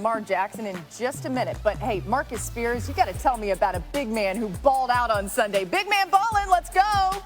Lamar Jackson in just a minute. But hey, Marcus Spears, you got to tell me about a big man who balled out on Sunday. Big man balling, let's go.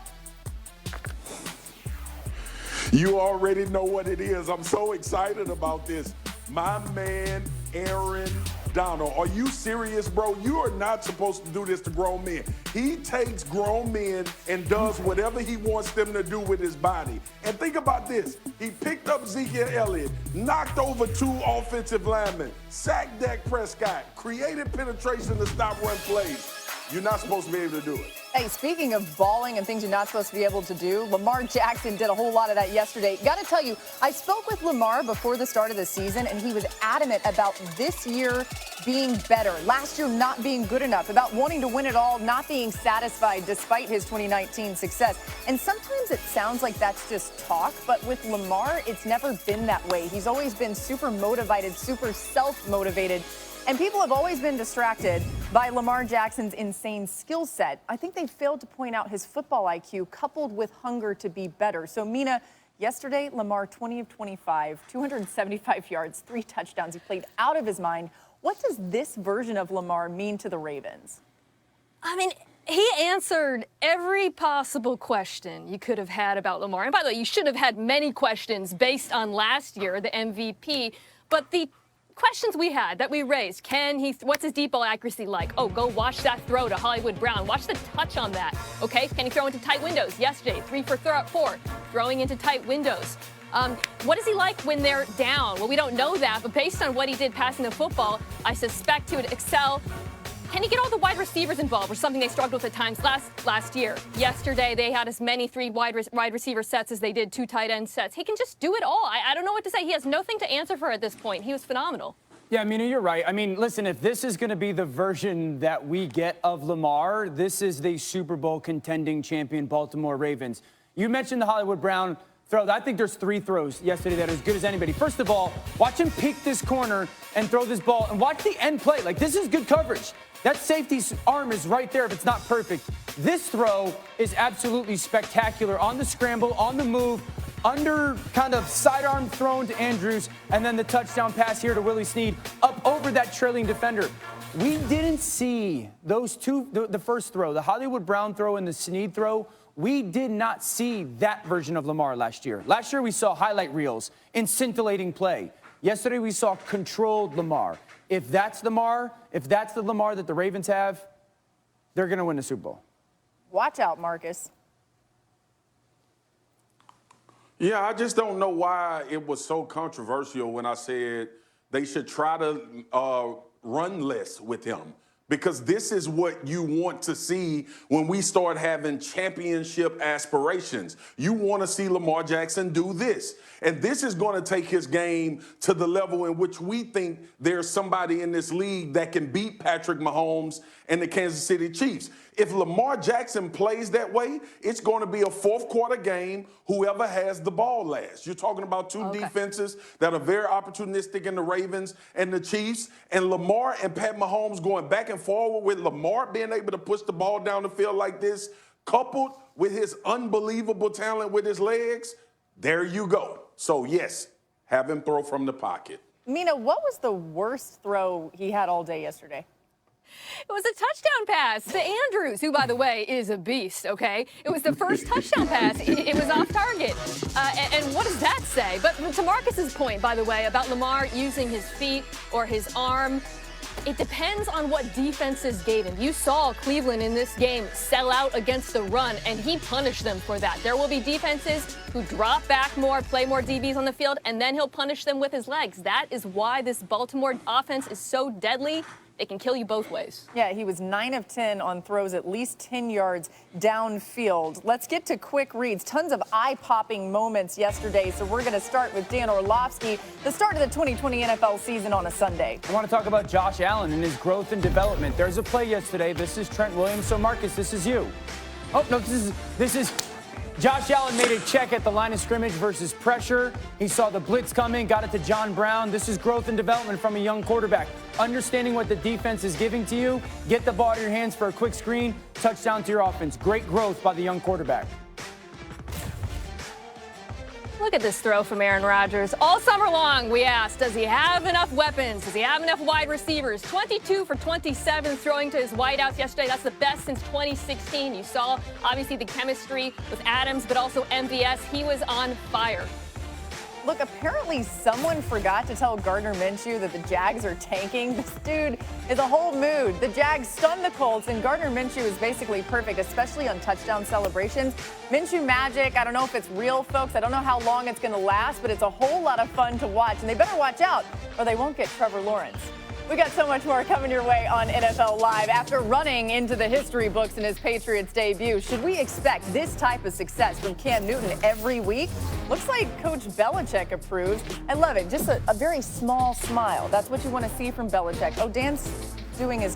You already know what it is. I'm so excited about this. My man, Aaron Donald. Are you serious, bro? You are not supposed to do this to grown men. He takes grown men and does whatever he wants them to do with his body. And think about this. He picked up Ezekiel Elliott, knocked over 2 offensive linemen, sacked Dak Prescott, created penetration to stop run plays. You're not supposed to be able to do it. Hey, speaking of balling and things you're not supposed to be able to do, Lamar Jackson did a whole lot of that yesterday. Got to tell you, I spoke with Lamar before the start of the season, and he was adamant about this year being better, last year not being good enough, about wanting to win it all, not being satisfied despite his 2019 success. And sometimes it sounds like that's just talk, but with Lamar, it's never been that way. He's always been super motivated, super self-motivated. And people have always been distracted by Lamar Jackson's insane skill set. I think they failed to point out his football IQ coupled with hunger to be better. So, Mina, yesterday, Lamar 20 of 25, 275 yards, 3 touchdowns. He played out of his mind. What does this version of Lamar mean to the Ravens? I mean, he answered every possible question you could have had about Lamar. And by the way, you should have had many questions based on last year, the MVP. But the questions we had that we raised, what's his deep ball accuracy like? Oh, go watch that throw to Hollywood Brown. Watch the touch on that. Okay, can he throw into tight windows? Yesterday, 3 for 4, throwing into tight windows. What is he like when they're down? Well, we don't know that, but based on what he did passing the football, I suspect he would excel. Can he get all the wide receivers involved, or something they struggled with at times last year? Yesterday, they had as many 3 wide receiver sets as they did 2 tight end sets. He can just do it all. I don't know what to say. He has nothing to answer for at this point. He was phenomenal. Yeah, Mina, you're right. I mean, listen, if this is going to be the version that we get of Lamar, this is the Super Bowl contending champion Baltimore Ravens. You mentioned the Hollywood Brown throw. I think there's 3 throws yesterday that are as good as anybody. First of all, watch him peek this corner and throw this ball, and watch the end play. Like, this is good coverage. That safety's arm is right there if it's not perfect. This throw is absolutely spectacular on the scramble, on the move, under kind of sidearm thrown to Andrews, and then the touchdown pass here to Willie Snead up over that trailing defender. We didn't see those 2, the first throw, the Hollywood Brown throw and the Snead throw. We did not see that version of Lamar last year. Last year we saw highlight reels and scintillating play. Yesterday we saw controlled Lamar. If that's the Lamar that the Ravens have, they're going to win the Super Bowl. Watch out, Marcus. Yeah, I just don't know why it was so controversial when I said they should try to run less with him. Because this is what you want to see when we start having championship aspirations. You want to see Lamar Jackson do this. And this is going to take his game to the level in which we think there's somebody in this league that can beat Patrick Mahomes and the Kansas City Chiefs. If Lamar Jackson plays that way, it's going to be a 4th quarter game, whoever has the ball last. You're talking about 2 defenses that are very opportunistic in the Ravens and the Chiefs, and Lamar and Pat Mahomes going back and forward with Lamar being able to push the ball down the field like this, coupled with his unbelievable talent with his legs. There you go. So, yes, have him throw from the pocket. Mina, what was the worst throw he had all day yesterday? It was a touchdown pass to Andrews, who, by the way, is a beast, okay? It was the first touchdown pass. It was off target. And what does that say? But to Marcus's point, by the way, about Lamar using his feet or his arm, it depends on what defenses gave him. You saw Cleveland in this game sell out against the run, and he punished them for that. There will be defenses who drop back more, play more DBs on the field, and then he'll punish them with his legs. That is why this Baltimore offense is so deadly. It can kill you both ways. Yeah, he was 9 of 10 on throws at least 10 yards downfield. Let's get to quick reads. Tons of eye-popping moments yesterday, so we're going to start with Dan Orlovsky, the start of the 2020 NFL season on a Sunday. I want to talk about Josh Allen and his growth and development. There's a play yesterday. This is Trent Williams. So, Marcus, this is you. Oh, no, this is Josh Allen made a check at the line of scrimmage versus pressure. He saw the blitz coming, got it to John Brown. This is growth and development from a young quarterback. Understanding what the defense is giving to you, get the ball in your hands for a quick screen, touchdown to your offense. Great growth by the young quarterback. Look at this throw from Aaron Rodgers. All summer long, we asked, does he have enough weapons? Does he have enough wide receivers? 22 for 27 throwing to his wideouts yesterday. That's the best since 2016. You saw, obviously, the chemistry with Adams, but also MVS. He was on fire. Look, apparently someone forgot to tell Gardner Minshew that the Jags are tanking. This dude is a whole mood. The Jags stunned the Colts, and Gardner Minshew is basically perfect, especially on touchdown celebrations. Minshew magic, I don't know if it's real, folks. I don't know how long it's going to last, but it's a whole lot of fun to watch. And they better watch out, or they won't get Trevor Lawrence. We got so much more coming your way on NFL Live. After running into the history books in his Patriots debut, should we expect this type of success from Cam Newton every week? Looks like Coach Belichick approves. I love it. Just a very small smile. That's what you want to see from Belichick. Oh, Dan's doing his